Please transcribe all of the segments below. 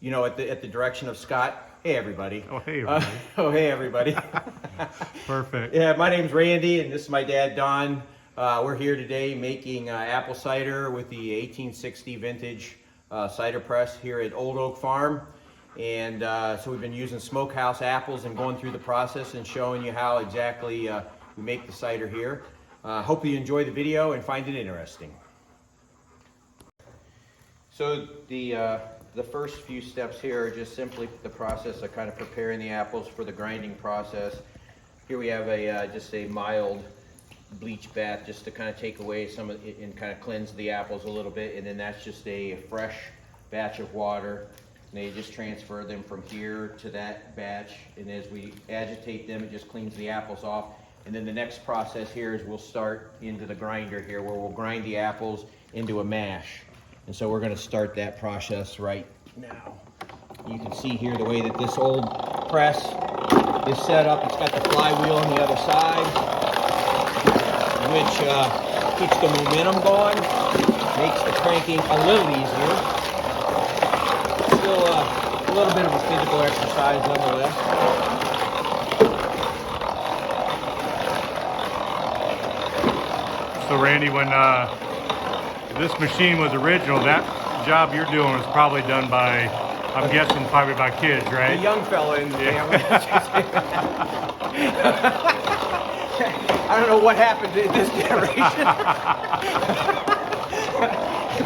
at the direction of Scott. Hey everybody. Oh hey everybody. Hey everybody. Perfect. Yeah, my name's Randy and this is my dad Don. We're here today making apple cider with the 1860 vintage cider press here at Old Oak Farm. And so we've been using smokehouse apples and going through the process and showing you how exactly we make the cider here. Hope you enjoy the video and find it interesting. So the first few steps here are just simply the process of kind of preparing the apples for the grinding process. Here we have just a mild bleach bath just to kind of take away some of it and kind of cleanse the apples a little bit, and then that's just a fresh batch of water. And they just transfer them from here to that batch, and as we agitate them, it just cleans the apples off. And then the next process here is we'll start into the grinder here where we'll grind the apples into a mash. And so we're going to start that process right now. You can see here the way that this old press is set up. It's got the flywheel on the other side, which keeps the momentum going, makes the cranking a little easier. Still a little bit of a physical exercise nonetheless. So Randy, when this machine was original, that job you're doing was probably done by, I'm guessing, probably by kids, right? A young fella in the family. I don't know what happened to this generation.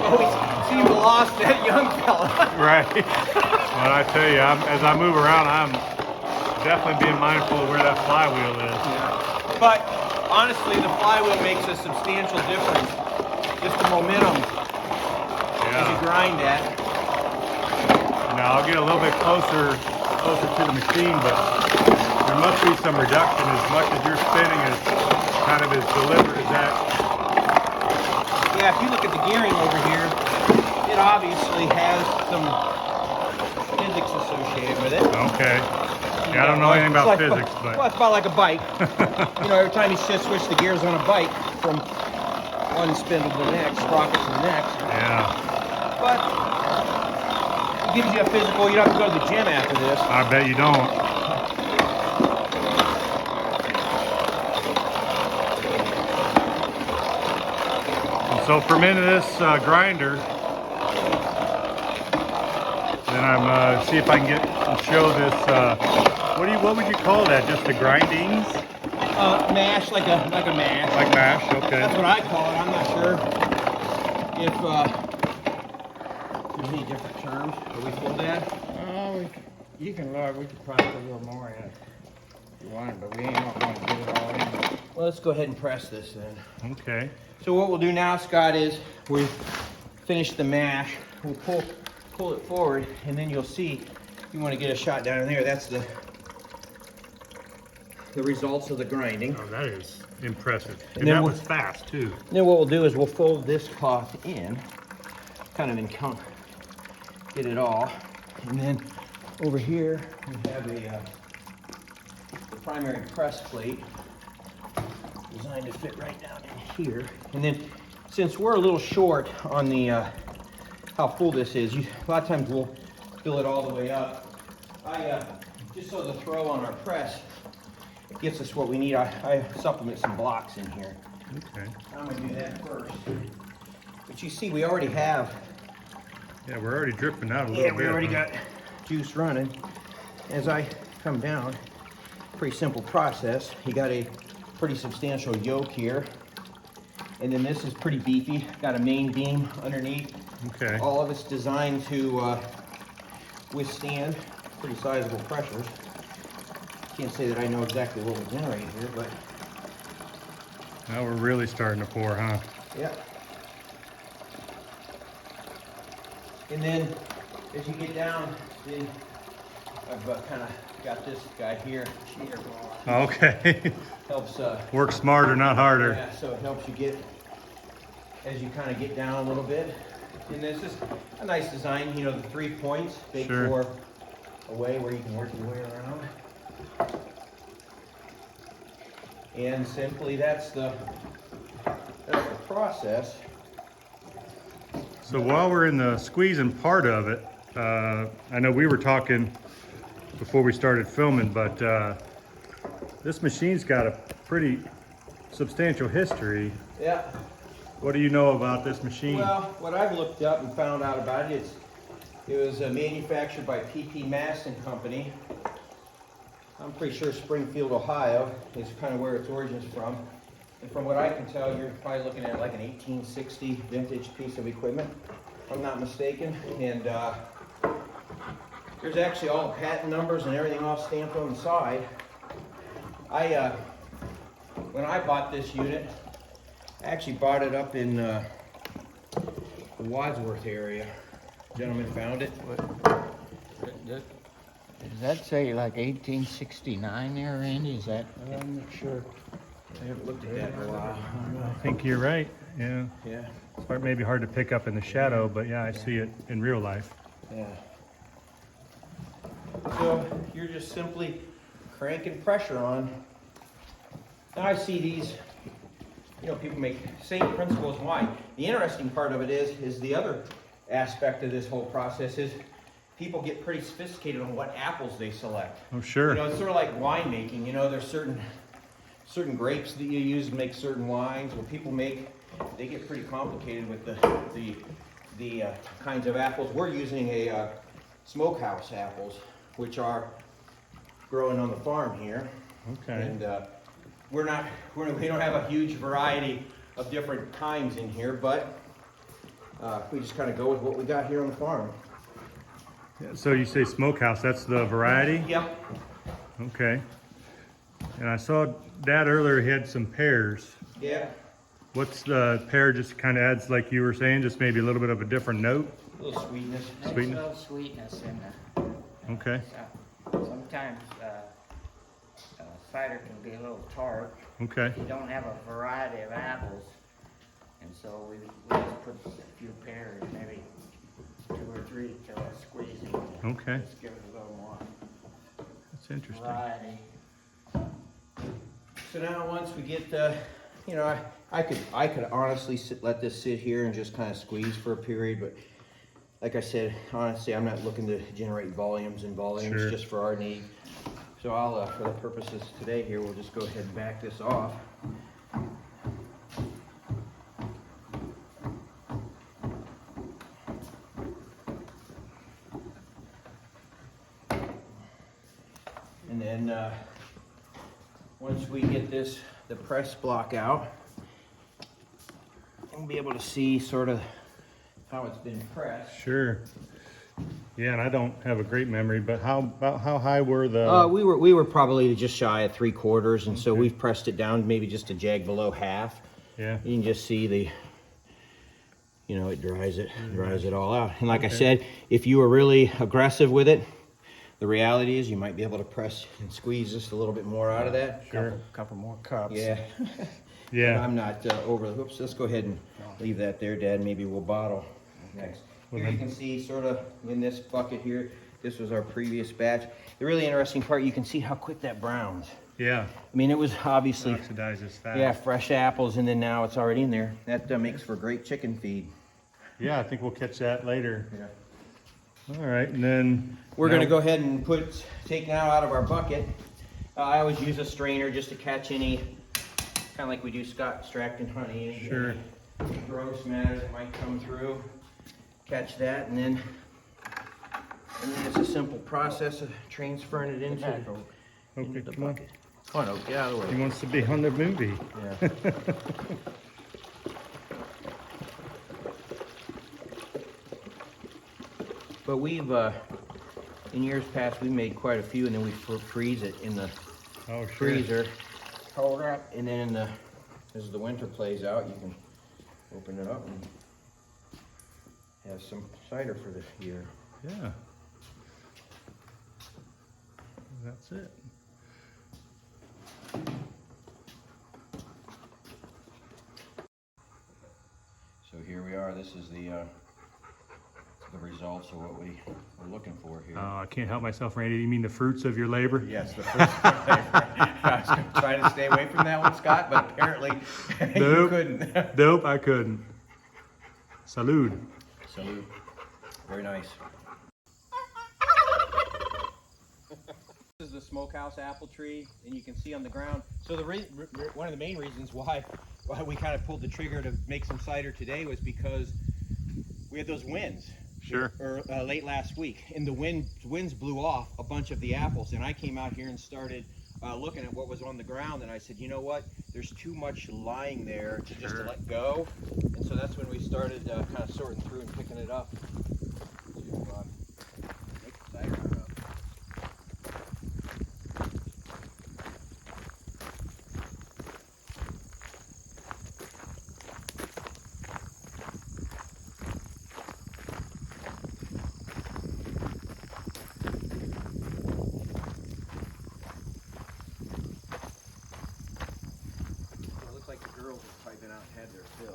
Always seem lost that young fella. Right. But I tell you, as I move around, I'm definitely being mindful of where that flywheel is. Yeah. But honestly, the flywheel makes a substantial difference. Just the momentum as you grind that. Now I'll get a little bit closer to the machine, but there must be some reduction as much as you're spinning as kind of as delivered as that. Yeah, if you look at the gearing over here, it obviously has some physics associated with it. Okay. Yeah, I don't know anything about physics, but... Well, it's about like a bike. Every time you switch the gears on a bike from one spin to the next, sprocket to the next. Yeah. But it gives you a physical, you don't have to go to the gym after this. I bet you don't. And so fermenting this grinder, then I'm see if I can get and show this. What would you call that? Just the grindings? Mash, like a mash. Like mash, okay. That's what I call it. I'm not sure if there's any different terms. Are we full, Dad? You can look. We could probably put a little more in it if you wanted, but we ain't not going to get it all in. Well, let's go ahead and press this then. Okay. So what we'll do now, Scott, is we finish the mash. We'll pull it forward, and then you'll see. You want to get a shot down in there. That's the results of the grinding. Oh, that is impressive. And that was fast too. Then what we'll do is we'll fold this cloth in, kind of get it all, and then over here we have the primary press plate designed to fit right down in here. And then since we're a little short on the how full this is, a lot of times we'll fill it all the way up. Just so the throw on our press gets us what we need, I supplement some blocks in here. Okay. I'm going to do that first. But you see, we already have... Yeah, we're already dripping out a little bit. Yeah, we already got juice running. As I come down, pretty simple process. You got a pretty substantial yolk here. And then this is pretty beefy. Got a main beam underneath. Okay. All of it's designed to withstand pretty sizable pressures. Can't say that I know exactly what we're generating here, but... Now we're really starting to pour, huh? Yeah. And then, as you get down, then I've kind of got this guy here. Okay. Helps... Work smarter, not harder. Yeah, so it helps you get, as you kind of get down a little bit. And this is a nice design, the 3 points, big Sure. 4 away where you can work your way around. And simply that's the process. So while we're in the squeezing part of it, I know we were talking before we started filming, but this machine's got a pretty substantial history. Yeah. What do you know about this machine? Well, what I've looked up and found out about it, it was manufactured by P.P. Maston Company. I'm pretty sure Springfield, Ohio is kind of where its origins from. And from what I can tell, you're probably looking at like an 1860 vintage piece of equipment, if I'm not mistaken. And there's actually all the patent numbers and everything all stamped on the side. When I bought this unit, I actually bought it up in the Wadsworth area. Gentleman found it. Does that say like 1869 there, Randy? Is that? I'm not sure. I haven't looked at that in a while. I think you're right. Yeah. Yeah. It's maybe hard to pick up in the shadow, but yeah, I see it in real life. Yeah. So you're just simply cranking pressure on. Now I see these, you know, people make same principle as wine. The interesting part of it is the other aspect of this whole process is people get pretty sophisticated on what apples they select. Oh, sure. You know, it's sort of like winemaking. You know, there's certain grapes that you use to make certain wines. When people make, they get pretty complicated with the kinds of apples. We're using a smokehouse apples, which are growing on the farm here. Okay. And we don't have a huge variety of different kinds in here, but we just kind of go with what we got here on the farm. So you say smokehouse, that's the variety? Yep. Okay. And I saw Dad earlier, he had some pears. Yeah. What's the pear, just kind of adds, like you were saying, just maybe a little bit of a different note? A little sweetness. There's Sweetness. a little sweetness in the. Okay. Sometimes cider can be a little tart. Okay. You don't have a variety of apples, and so we just put a few pears, maybe 2 or 3 till it's squeezing. Okay. Just give it a little more That's interesting. variety. So now once we get you know, I could honestly let this sit here and just kind of squeeze for a period, but like I said, honestly, I'm not looking to generate volumes and volumes Sure. just for our need. So I'll, for the purposes today here, we'll just go ahead and back this off. And then once we get the press block out, we'll be able to see sort of how it's been pressed. Sure. Yeah, and I don't have a great memory, but about how high were the? We were probably just shy of 3/4, and so we've pressed it down maybe just a jag below half. Yeah. You can just see it dries it all out. And like I said, if you were really aggressive with it, the reality is you might be able to press and squeeze just a little bit more out of that. Sure. Couple more cups. Yeah. Yeah. I'm not over the hoops. Let's go ahead and leave that there, Dad. Maybe we'll bottle next. Here you can see sort of in this bucket here, this was our previous batch. The really interesting part, you can see how quick that browns. Yeah. I mean, it was obviously, Oxidizes fast. yeah, fresh apples, and then now it's already in there. That makes for great chicken feed. Yeah, I think we'll catch that later. Yeah. All right, and then We're gonna go ahead and take now out of our bucket. I always use a strainer just to catch any, kind of like we do Scott Strackton honey. Any Sure. gross matter that might come through. Catch that, and then it's a simple process of transferring it into Okay, the come on. bucket. Come on, Oak, get out of the He way. wants to be on the movie. Yeah. But we've, in years past, we made quite a few, and then we freeze it in the Oh, sure. freezer, hold it up, and then as the winter plays out, you can open it up and have some cider for this year. Yeah. That's it. So here we are. This is the results of what we're looking for here. I can't help myself, Randy. You mean the fruits of your labor? Yes, the first I was going to try to stay away from that one, Scott, but apparently you Nope. couldn't. Nope, I couldn't. Salud. Salute. Very nice. the smokehouse apple tree, and you can see on the ground. So one of the main reasons why we kind of pulled the trigger to make some cider today was because we had those winds. Sure. Late last week, and the winds blew off a bunch of the apples, and I came out here and started looking at what was on the ground, and I said, you know what, there's too much lying there to just to let go, and so that's when we started kind of sorting through and picking it up to make the cider out of.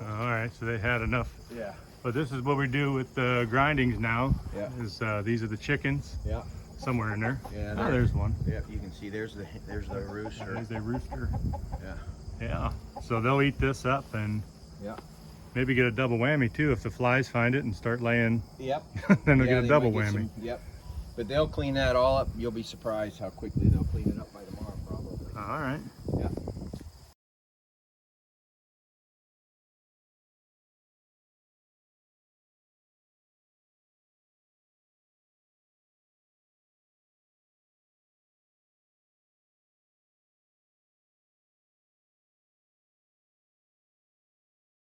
All right, so they had enough. Yeah. But this is what we do with the grindings now. Yeah. Is these are the chickens. Yeah. Somewhere in there. Yeah. Oh, there's one. Yeah, you can see there's the rooster. There's a rooster. Yeah. Yeah. So they'll eat this up and Yeah. maybe get a double whammy too if the flies find it and start laying. Yep. Then they'll Yeah, get a they double might get whammy. yep. But they'll clean that all up. You'll be surprised how quickly they'll